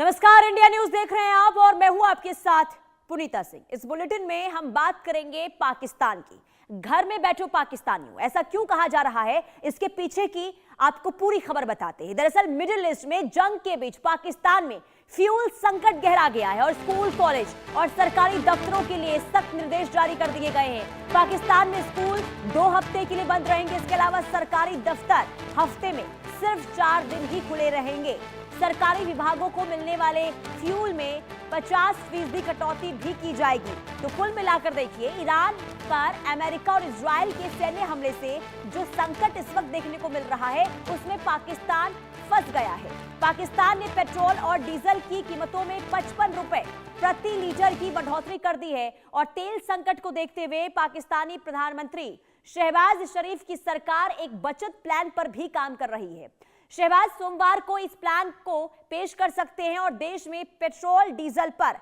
नमस्कार, India news देख रहे हैं आप और मैं हूं आपके साथ पुनीता सिंह। इस बुलेटिन में हम बात करेंगे पाकिस्तान की। घर में बैठो पाकिस्तानियों, ऐसा क्यों कहा जा रहा है, इसके पीछे की आपको पूरी खबर बताते हैं। दरअसल मिडिल ईस्ट में जंग के बीच पाकिस्तान में फ्यूल संकट गहरा गया है और स्कूल, कॉलेज और सरकारी दफ्तरों के लिए सख्त निर्देश जारी कर दिए गए हैं। पाकिस्तान में स्कूल 2 हफ्ते के लिए बंद रहेंगे। इसके अलावा सरकारी दफ्तर हफ्ते में सिर्फ 4 दिन ही खुले रहेंगे। सरकारी विभागों को मिलने वाले फ्यूल में 50% कटौती भी की जाएगी। तो कुल मिलाकर देखिए, ईरान पर अमेरिका और इजराइल के सैन्य हमले से जो संकट इस वक्त देखने को मिल रहा है, उसमें पाकिस्तान फंस गया है। पाकिस्तान ने पेट्रोल और डीजल की कीमतों में 55 रुपए प्रति लीटर की बढ़ोतरी कर दी है और तेल संकट को देखते हुए पाकिस्तानी प्रधानमंत्री शहबाज शरीफ की सरकार एक बचत प्लान पर भी काम कर रही है। शहबाज सोमवार को इस प्लान को पेश कर सकते हैं और देश में पेट्रोल डीजल पर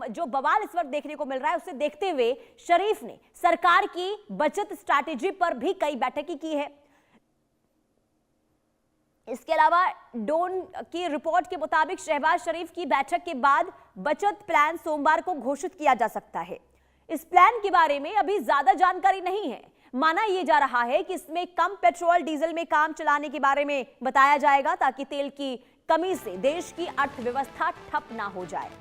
जो बवाल इस वक्त देखने को मिल रहा है, उसे देखते हुए शरीफ ने सरकार की बचत स्ट्रैटेजी पर भी कई बैठकें की है। इसके अलावा डोन की रिपोर्ट के मुताबिक शहबाज शरीफ की बैठक के बाद बचत प्लान सोमवार को घोषित किया जा सकता है। इस प्लान के बारे में अभी ज्यादा जानकारी नहीं है। माना यह जा रहा है कि इसमें कम पेट्रोल डीजल में काम चलाने के बारे में बताया जाएगा ताकि तेल की कमी से देश की अर्थव्यवस्था ठप ना हो जाए।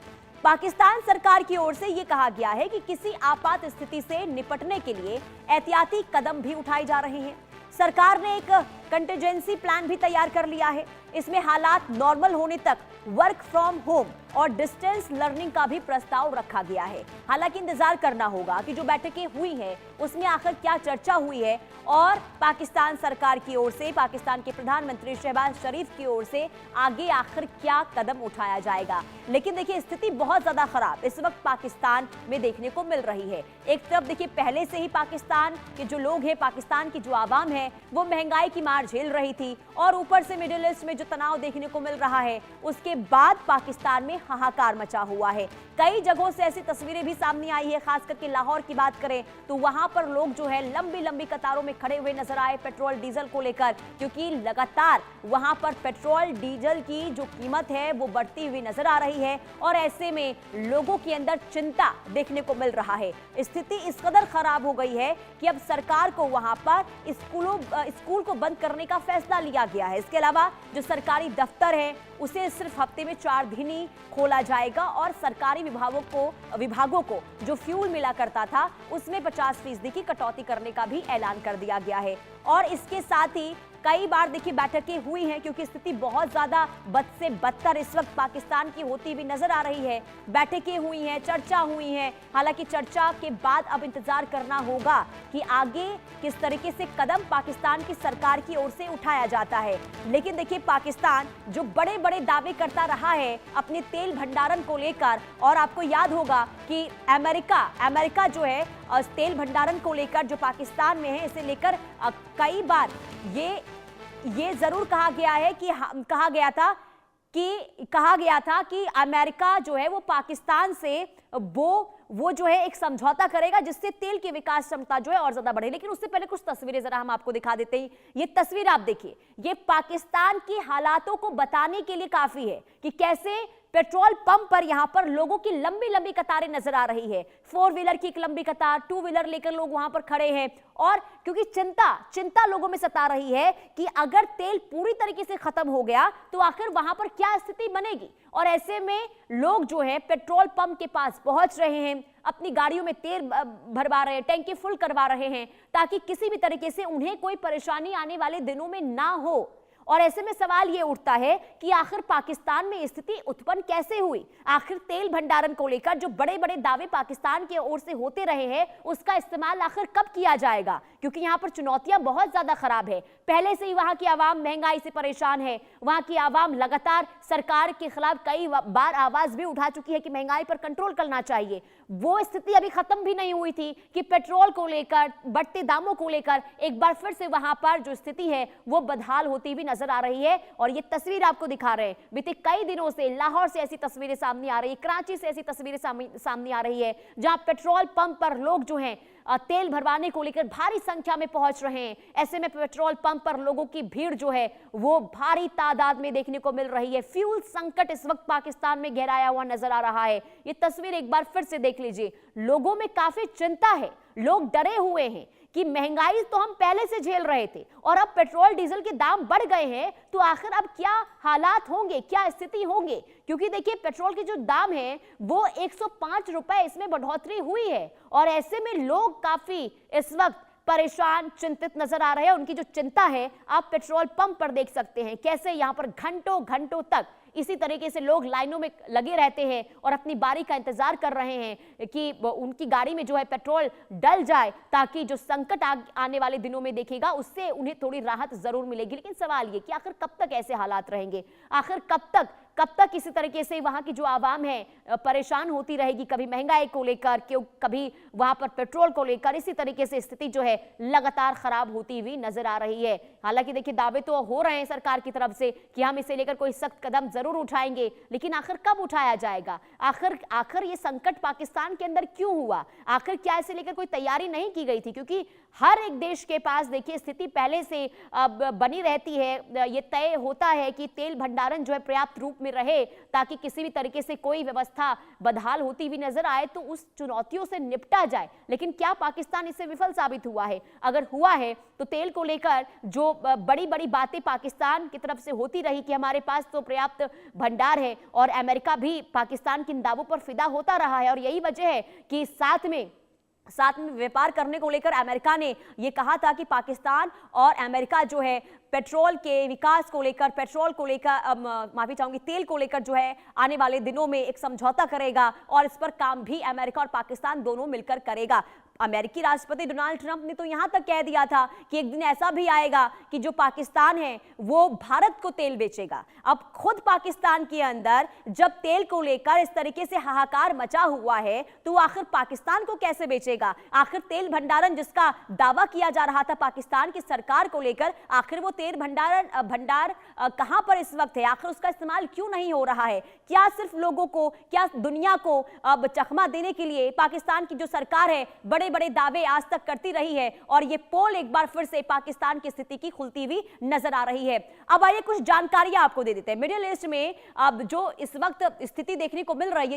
पाकिस्तान सरकार की ओर से यह कहा गया है कि किसी आपात स्थिति से निपटने के लिए एहतियाती कदम भी उठाए जा रहे हैं। सरकार ने एक कंटिजेंसी प्लान भी तैयार कर लिया है। इसमें हालात नॉर्मल होने तक वर्क फ्रॉम होम और डिस्टेंस लर्निंग का भी प्रस्ताव रखा गया है। हालांकि इंतजार करना होगा कि जो बैठकें हुई हैं उसमें आखिर क्या चर्चा हुई है और पाकिस्तान सरकार की ओर से, पाकिस्तान के प्रधानमंत्री शहबाज शरीफ की ओर से आगे आखिर क्या कदम उठाया जाएगा। लेकिन देखिए, स्थिति बहुत ज्यादा खराब इस वक्त पाकिस्तान में देखने को मिल रही है। एक तरफ देखिए, पहले से ही पाकिस्तान के जो लोग हैं, पाकिस्तान की जो आवाम है, वो महंगाई की मार झेल रही थी और ऊपर से मिडिल ईस्ट में जो तनाव देखने को मिल रहा है, उसके बाद पाकिस्तान में हाहाकार मचा हुआ है। कई जगहों से ऐसी तस्वीरें भी सामने आई है। खास करके लाहौर की बात करें तो वहां पर लोग जो है लंबी लंबी कतारों में खड़े हुए नजर आए पेट्रोल डीजल को लेकर, क्योंकि लगातार वहां पर पेट्रोल डीजल की जो कीमत है वो बढ़ती हुई नजर आ रही है और ऐसे में लोगों के अंदर चिंता देखने को मिल रहा है। स्थिति इस कदर खराब हो गई है कि अब सरकार को वहां पर स्कूल को बंद करने का फैसला लिया गया है। इसके अलावा जो सरकारी दफ्तर है उसे सिर्फ हफ्ते में 4 दिन ही खोला जाएगा और सरकारी विभागों को जो फ्यूल मिला करता था उसमें 50% की कटौती करने का भी ऐलान कर दिया गया है। और इसके साथ ही कई बार देखिए बैठकें हुई हैं, क्योंकि स्थिति बहुत ज्यादा बद से बदतर इस वक्त पाकिस्तान की होती हुई नजर आ रही है। बैठकें हुई हैं, चर्चा हुई है। हालांकि चर्चा के बाद अब इंतजार करना होगा कि आगे किस तरीके से कदम पाकिस्तान की सरकार की ओर से उठाया जाता है। लेकिन देखिए, पाकिस्तान जो बड़े बड़े दावे करता रहा है अपने तेल भंडारण को लेकर, और आपको याद होगा कि अमेरिका जो है तेल भंडारण को लेकर जो पाकिस्तान में है, इसे लेकर कई बार ये जरूर कहा गया था कि अमेरिका जो है वो पाकिस्तान से वो जो है एक समझौता करेगा जिससे तेल की विकास क्षमता जो है और ज्यादा बढ़े। लेकिन उससे पहले कुछ तस्वीरें जरा हम आपको दिखा देते हैं। ये तस्वीर आप देखिए, ये पाकिस्तान की हालातों को बताने के लिए काफी है कि कैसे पेट्रोल पंप पर यहां पर लोगों की लंबी लंबी कतारें नजर आ रही है। 4 व्हीलर की एक लंबी कतार, 2 व्हीलर लेकर लोग वहां पर खड़े हैं और क्योंकि चिंता लोगों में सता रही है कि अगर तेल पूरी तरीके से खत्म हो गया तो आखिर वहां पर क्या स्थिति बनेगी। और ऐसे में लोग जो है पेट्रोल पंप के पास पहुंच रहे हैं, अपनी गाड़ियों में तेल भरवा रहे हैं, टैंकी फुल करवा रहे हैं ताकि किसी भी तरीके से उन्हें कोई परेशानी आने वाले दिनों में ना हो। और ऐसे में सवाल यह उठता है कि आखिर पाकिस्तान में स्थिति उत्पन्न कैसे हुई। आखिर तेल भंडारण को लेकर जो बड़े बड़े दावे पाकिस्तान की ओर से होते रहे हैं, उसका इस्तेमाल आखिर कब किया जाएगा, क्योंकि यहां पर चुनौतियां बहुत ज्यादा खराब है। पहले से ही वहां की आवाम महंगाई से परेशान है। वहां की आवाम लगातार सरकार के खिलाफ कई बार आवाज भी उठा चुकी है कि महंगाई पर कंट्रोल करना चाहिए। वो स्थिति अभी खत्म भी नहीं हुई थी कि पेट्रोल को लेकर, बढ़ते दामों को लेकर एक बार फिर से वहां पर जो स्थिति है वो बदहाल होती हुई नजर आ रही है। और ये तस्वीर आपको दिखा रहे हैं, बीते कई दिनों से लाहौर से ऐसी तस्वीरें सामने आ रही है, कराची से ऐसी तस्वीरें सामने आ रही है, जहां पेट्रोल पंप पर लोग जो हैं तेल भरवाने को लेकर भारी संख्या में पहुंच रहे हैं। ऐसे में पेट्रोल पंप पर लोगों की भीड़ जो है वो भारी तादाद में देखने को मिल रही है। फ्यूल संकट इस वक्त पाकिस्तान में गहराया हुआ नजर आ रहा है। ये तस्वीर एक बार फिर से देख लीजिए, लोगों में काफी चिंता है, लोग डरे हुए हैं कि महंगाई तो हम पहले से झेल रहे थे और अब पेट्रोल डीजल के दाम बढ़ गए हैं, तो आखिर अब क्या हालात होंगे, क्या स्थिति होंगे। क्योंकि देखिए पेट्रोल के जो दाम है वो 105 रुपए इसमें बढ़ोतरी हुई है और ऐसे में लोग काफी इस वक्त परेशान, चिंतित नजर आ रहे हैं। उनकी जो चिंता है आप पेट्रोल पंप पर देख सकते हैं, कैसे यहां पर घंटों घंटों तक इसी तरीके से लोग लाइनों में लगे रहते हैं और अपनी बारी का इंतजार कर रहे हैं कि उनकी गाड़ी में जो है पेट्रोल डल जाए, ताकि जो संकट आने वाले दिनों में देखेगा उससे उन्हें थोड़ी राहत जरूर मिलेगी। लेकिन सवाल ये कि आखिर कब तक ऐसे हालात रहेंगे, आखिर कब तक इसी तरीके से वहां की जो आवाम है परेशान होती रहेगी, कभी महंगाई को लेकर, कभी वहां पर पेट्रोल को लेकर। इसी तरीके से स्थिति जो है लगातार खराब होती हुई नजर आ रही है। हालांकि देखिए दावे तो हो रहे हैं सरकार की तरफ से कि हम इसे लेकर कोई सख्त कदम जरूर उठाएंगे, लेकिन आखिर कब उठाया जाएगा, आखिर ये संकट पाकिस्तान के अंदर क्यों हुआ, आखिर क्या इसे लेकर कोई तैयारी नहीं की गई थी। क्योंकि हर एक देश के पास देखिए स्थिति पहले से बनी रहती है, ये तय होता है कि तेल भंडारण जो है पर्याप्त रूप में रहे, ताकि किसी भी तरीके से कोई व्यवस्था बदहाल होती हुई नजर आए तो उस चुनौतियों से निपटा जाए। लेकिन क्या पाकिस्तान इससे विफल साबित हुआ है? अगर हुआ है तो तेल को लेकर जो बड़ी बड़ी बातें पाकिस्तान की तरफ से होती रही कि हमारे पास तो पर्याप्त भंडार है, और अमेरिका भी पाकिस्तान के इन दावों पर फिदा होता रहा है। और यही वजह है कि साथ में व्यापार करने को लेकर अमेरिका ने यह कहा था कि पाकिस्तान और अमेरिका जो है पेट्रोल के विकास को लेकर, माफी चाहूंगी, तेल को लेकर जो है आने वाले दिनों में एक समझौता करेगा और इस पर काम भी अमेरिका और पाकिस्तान दोनों मिलकर करेगा। अमेरिकी राष्ट्रपति डोनाल्ड ट्रंप ने तो यहां तक कह दिया था कि एक दिन ऐसा भी आएगा कि जो पाकिस्तान है वो भारत को तेल बेचेगा। अब खुद पाकिस्तान के अंदर जब तेल को लेकर इस तरीके से हाहाकार मचा हुआ है तो आखिर पाकिस्तान को कैसे बेचेगा? आखिर तेल भंडारण जिसका दावा किया जा रहा था पाकिस्तान की सरकार को लेकर, आखिर वो तेल भंडार कहां पर इस वक्त है? आखिर उसका इस्तेमाल क्यों नहीं हो रहा है? क्या सिर्फ लोगों को, क्या दुनिया को अब चकमा देने के लिए पाकिस्तान की जो सरकार है बड़े बड़े दावे आज तक करती रही है, और ये पोल एक बार फिर से पाकिस्तान की स्थिति की खुलती हुई नजर आ रही है। अब आइए कुछ जानकारियां आपको दे देते हैं। मिडिल ईस्ट में अब जो इस वक्त स्थिति देखने को मिल रही है,